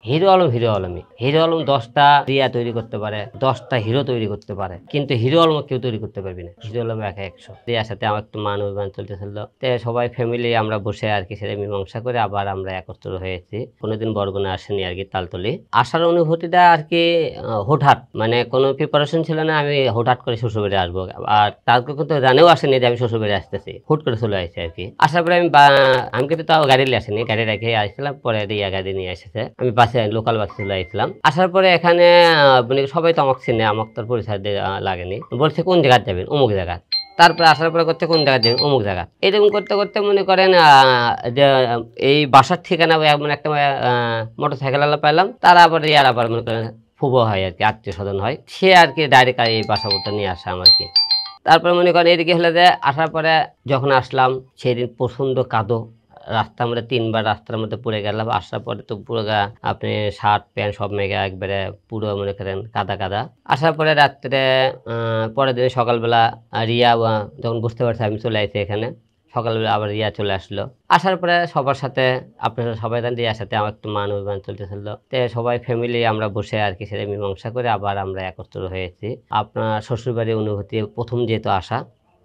Hero Alam 10টা রিয়া তৈরি করতে পারে, 10টা হিরো তৈরি করতে পারে, কিন্তু হিরো আলম কেউ তৈরি করতে পারবি না। হিরো আলম একা 100। রিয়ার সাথে আমার একটু মান অভিমান চলতেছিল, তো সবাই ফ্যামিলি আমরা বসে আর কি সেটা মীমাংসা করে আবার আমরা একত্র হয়েছি। কোনোদিন বরগুনা আসেনি আর কি তালতলি। আসার অনুভূতিটা আর কি হুটহাট, মানে কোনো প্রিপারেশন ছিল না, আমি হুটহাট করে শ্বশুরবাড়ি আসবো। আর তারপর কিন্তু জানেও আসেনি যে আমি শ্বশুরবাড়ি আসতেছি, হুট করে চলে আসছি আর কি। আসার পরে আমি কিন্তু তাও গাড়ি নিয়ে আসিনি, গাড়ি রেখে আসছিলাম, পরে রিয়া গাড়ি নিয়ে এসেছে, আমি বাসে লোকাল বাসে চলে আসছিলাম। আসার পরে এখানে মানে সবাই তো আমাকে চিনে, আমাকে তোর পরিচয় লাগেনি, বলছে কোন জায়গায় যাবেন, অমুক জায়গা। তারপরে আসার পরে করতে কোন জায়গায় যাবেন, অমুক জায়গা। এরকম করতে করতে মনে করেন যে এই বাসার ঠিকানা এমন একটা মোটর সাইকেল পেলাম, তারা আবার ইয়ার আবার মনে করেন ফুবো হয় আর কি, আত্মীয় স্বজন হয়, সে আর কি ডাইরেক্ট এই বাসাবোটা নিয়ে আসে আমার কি। তারপরে মনে করেন এদিকে হলে যে আসার পরে যখন আসলাম সেদিন প্রচন্ড কাদো, রাস্তার মধ্যে 3বার রাস্তার মধ্যে পড়ে গেলাম। আসার পরে তো পুরো আপনি শার্ট প্যান্ট সব মেঘা একবারে পুরো মনে করেন কাদা কাদা। আসার পরে রাত্রে পরের দিন সকালবেলা রিয়া যখন বুঝতে পারছে আমি চলে আসছি এখানে, সকালবেলা আবার রিয়া চলে আসলো। আসার পরে সবার সাথে আপনারা সবাই জানেন রিয়ার সাথে আমার একটু মান অভিমান চলতেছিল, তো সবাই ফ্যামিলি আমরা বসে আর কি সেটা মীমাংসা করে আবার আমরা একত্র হয়েছি। আপনার শ্বশুরবাড়ির অনুভূতি প্রথম যেহেতু আসা,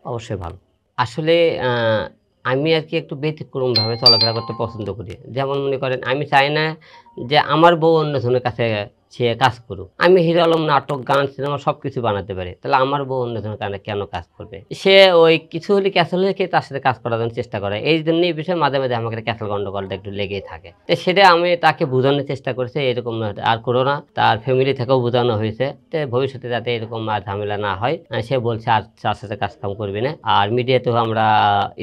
অবশ্যই ভালো। আসলে আমি আর কি একটু ব্যতিক্রমভাবে চলাফেরা করতে পছন্দ করি। যেমন মনে করেন আমি চাই না যে আমার বউ অন্যজনের কাছে সে কাজ করুক। আমি হিরো আলম নাটক গান সিনেমা সবকিছু বানাতে পারি, তাহলে আমার বউ অন্যজনের কারণে কেন কাজ করবে? সে ওই কিছু হলে ক্যাসেল হলে তার সাথে কাজ করার জন্য চেষ্টা করে, এই জন্য এই বিষয়ে মাঝে মাঝে আমাকে ক্যাসেল গন্ডগোলটা একটু লেগেই থাকে। তো সেটা আমি তাকে বোঝানোর চেষ্টা করছি এরকম আর করো না, তার ফ্যামিলি থেকেও বোঝানো হয়েছে তো ভবিষ্যতে যাতে এরকম আর ঝামেলা না হয়। সে বলছে আর তার সাথে কাজ কাম করবে না, আর মিডিয়াতেও আমরা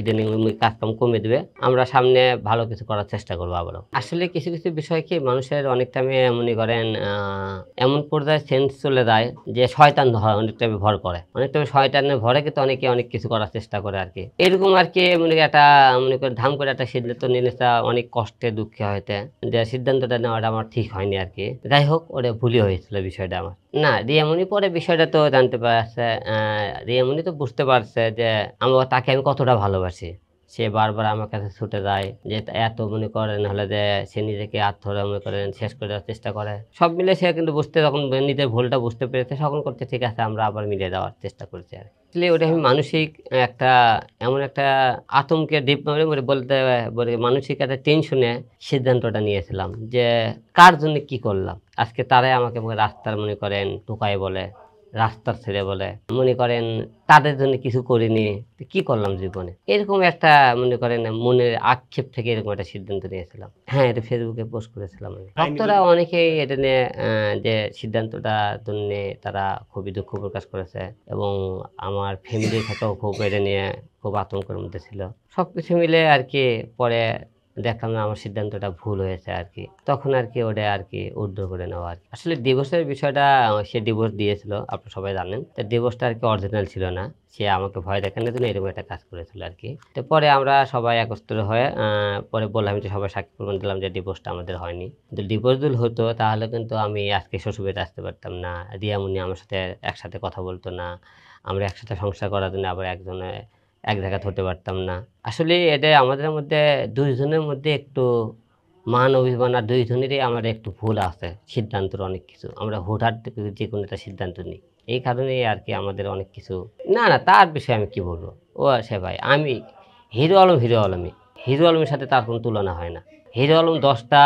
ইদানিং কাজ কাম কমে দেবে, আমরা সামনে ভালো কিছু করার চেষ্টা করবো আবারও। আসলে কিছু কিছু বিষয় কি মানুষের অনেকটা মনে করেন এমন পর্যায়ে সেন্স চলে যায় যে শয়তান অনেকটা ভর করে, অনেকটা শয়তানের ভরে কিন্তু অনেকে অনেক কিছু করার চেষ্টা করে আর কি। এরকম আর কি মনে একটা মনে করেন ধাম করে একটা সিদ্ধান্ত নিয়েছে, অনেক কষ্টে দুঃখে হয়তো যে সিদ্ধান্তটা নেওয়াটা আমার ঠিক হয়নি আর কি। যাই হোক ওটা ভুলই হয়েছিল বিষয়টা আমার। না রিয়ামণি পরে বিষয়টা তো জানতে পারছে, রিয়ামণি তো বুঝতে পারছে যে তাকে আমি কতটা ভালোবাসি। সে বারবার আমার কাছে ছুটে যায় যে এত মনে করেন হলে যে সে নিজেকে আত্মহত্যা মনে করেন শেষ করে দেওয়ার চেষ্টা করে। সব মিলে সে কিন্তু বুঝতে, যখন নিজের ভুলটা বুঝতে পেরেছে তখন করতে ঠিক আছে আমরা আবার মিলিয়ে দেওয়ার চেষ্টা করছি আর আসলে ওটা আমি মানসিক একটা এমন একটা আতঙ্কের দ্বীপ বলতে মানসিক একটা টেনশনে সিদ্ধান্তটা নিয়েছিলাম যে কার জন্য কি করলাম। আজকে তারাই আমাকে রাস্তার মনে করেন টোকায় বলে, রাস্তার ছেড়ে বলে, মনে করেন তাদের জন্য কিছু করিনি, কি করলাম জীবনে, এরকম একটা মনে করেন মনের আক্ষেপ থেকে এরকম একটা সিদ্ধান্ত নিয়েছিলাম। হ্যাঁ, এটা ফেসবুকে পোস্ট করেছিলাম আমি। ভক্তরা অনেকেই এটা নিয়ে যে সিদ্ধান্তটা জন্য তারা খুবই দুঃখ প্রকাশ করেছে এবং আমার ফ্যামিলির থেকেও খুব এটা নিয়ে খুব আতঙ্কের মধ্যে ছিল। সবকিছু মিলে আর কি পরে দেখলাম না আমার সিদ্ধান্তটা ভুল হয়েছে আর কি, তখন আর কি ওটা আর কি উদ্ধার করে নেওয়া আর কি। আসলে ডিভোর্সের বিষয়টা সে ডিভোর্স দিয়েছিল আপনারা সবাই জানেন, তো ডিভোর্সটা আর কি অরিজিনাল ছিল না, সে আমাকে ভয় দেখানোর জন্য এরকম একটা কাজ করেছিল আর কি। তো পরে আমরা সবাই একত্র হয়ে পরে বললাম যে সবাই সাক্ষী প্রমাণ দিলাম যে ডিভোর্সটা আমাদের হয়নি। কিন্তু ডিভোর্স যদি হতো তাহলে কিন্তু আমি আজকে শ্বশুরবাড়িতে আসতে পারতাম না, রিয়ামণি আমার সাথে একসাথে কথা বলতো না, আমরা একসাথে সংসার করার জন্য আবার একজনে এক জায়গাতে হতে পারতাম না। আসলে এটা আমাদের মধ্যে দুইজনের মধ্যে একটু মান অভিমান আর দুইজনেরই আমাদের একটু ভুল আছে, সিদ্ধান্তের অনেক কিছু আমরা হুটহাট যে কোনো একটা সিদ্ধান্ত নিই, এই কারণেই আর কি আমাদের অনেক কিছু। না না তার বিষয়ে আমি কি বলবো, ও সে ভাই আমি হিরো আলমের সাথে তার কোনো তুলনা হয় না। হিরো আলম 10টা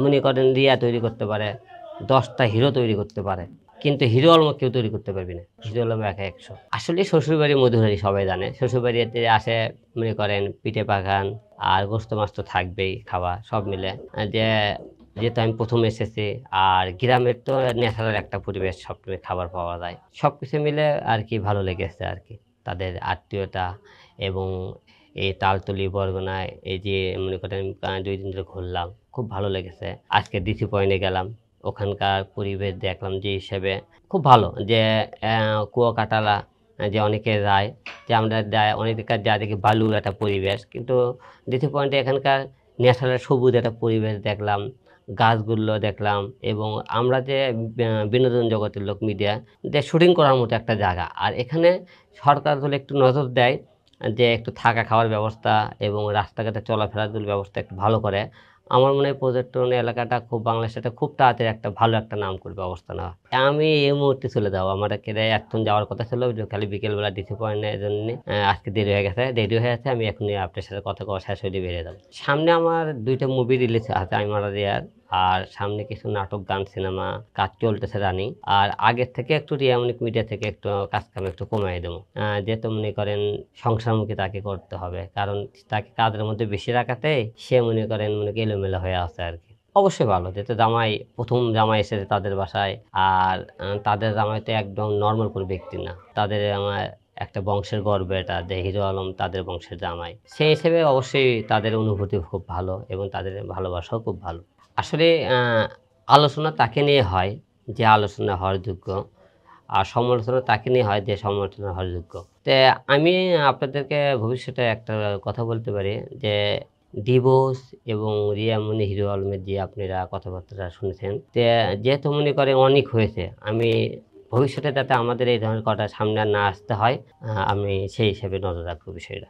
মনে করেন রিয়া তৈরি করতে পারে, 10টা হিরো তৈরি করতে পারে, কিন্তু হিরো আলম কেউ তৈরি করতে পারবি না। হিরো আলম একা 100। আসলে শ্বশুরবাড়ি মধুরারি সবাই জানে, শ্বশুরবাড়িতে আসে মনে করেন পিঠে পাখান আর গোস্ত মাছ তো থাকবেই, খাওয়া সব মিলে যে যেহেতু আমি প্রথম এসেছি, আর গ্রামের তো ন্যাচারাল একটা পরিবেশ, সবসময় খাবার পাওয়া যায়, সবকিছু মিলে আর কি ভালো লেগেছে আর কি। তাদের আত্মীয়তা এবং এই তালতলি বরগুনায় এই যে মনে করেন 2 দিন ধরে ঘুরলাম, খুব ভালো লেগেছে। আজকে ডিসি পয়েন্টে গেলাম, ওখানকার পরিবেশ দেখলাম যে হিসেবে খুব ভালো, যে কুয়াকাটালা যে অনেকে যায়, যে আমরা যায় অনেকের যা দেখি বালুর একটা পরিবেশ, কিন্তু ডিসি পয়েন্টে এখানকার ন্যাচারাল সবুজ একটা পরিবেশ দেখলাম, গাছগুলো দেখলাম, এবং আমরা যে বিনোদন জগতের লোক মিডিয়া যে শুটিং করার মতো একটা জায়গা। আর এখানে সরকার যদি একটু নজর দেয় যে একটু থাকা খাওয়ার ব্যবস্থা এবং রাস্তাঘাটে চলাফেরার ব্যবস্থা একটু ভালো করে, আমার মনে হয় পর্যটন এলাকাটা খুব বাংলাদেশে খুব তাড়াতাড়ি একটা ভালো একটা নাম করবে অবস্থা না। আমি এই মুহূর্তে চলে যাবো, আমার এখন যাওয়ার কথা ছিল, খালি বিকেলবেলা দিতে পারি না, এই জন্য আজকে দেরি হয়ে গেছে। আমি এখনই আপনার সাথে কথা কওয়া শেষ হয়ে বেরিয়ে যাবো। সামনে আমার 2টা মুভি রিলিজ আছে, আমি মারা রিয়ার, আর সামনে কিছু নাটক, গান, সিনেমা কাজ চলতেছে রানিং। আর আগের থেকে একটু রিয়ামনিক মিডিয়া থেকে একটু কাজ কাম একটু কমাই দেবো, যেহেতু মনে করেন সংসারমুখী তাকে করতে হবে, কারণ তাকে কাজের মধ্যে বেশি রাখাতে সে মনে করেন এলোমেলো হয়ে আছে আর কি। অবশ্যই ভালো, যেহেতু প্রথম জামাই এসেছে তাদের বাসায়, আর তাদের জামাই তো একদম নর্মাল কোনো ব্যক্তি না, তাদের আমার একটা বংশের গর্ব, এটা যে হিরো আলম তাদের বংশের জামাই, সেই হিসেবে অবশ্যই তাদের অনুভূতি খুব ভালো এবং তাদের ভালোবাসাও খুব ভালো। আসলে আলোচনা তাকে নিয়ে হয় যে আলোচনা হওয়ার যোগ্য, আর সমালোচনা তাকে নিয়ে হয় যে সমালোচনা হওয়ার যোগ্য। তো আমি আপনাদেরকে ভবিষ্যতে একটা কথা বলতে পারি যে ডিভোর্স এবং রিয়ামনি হিরো আলমের যে আপনারা কথাবার্তা শুনেছেন, যেহেতু মনে করে অনেক হয়েছে, আমি ভবিষ্যতে যাতে আমাদের এই ধরনের কথা সামনে আর না আসতে হয়, আমি সেই হিসেবে নজর রাখবো বিষয়টা।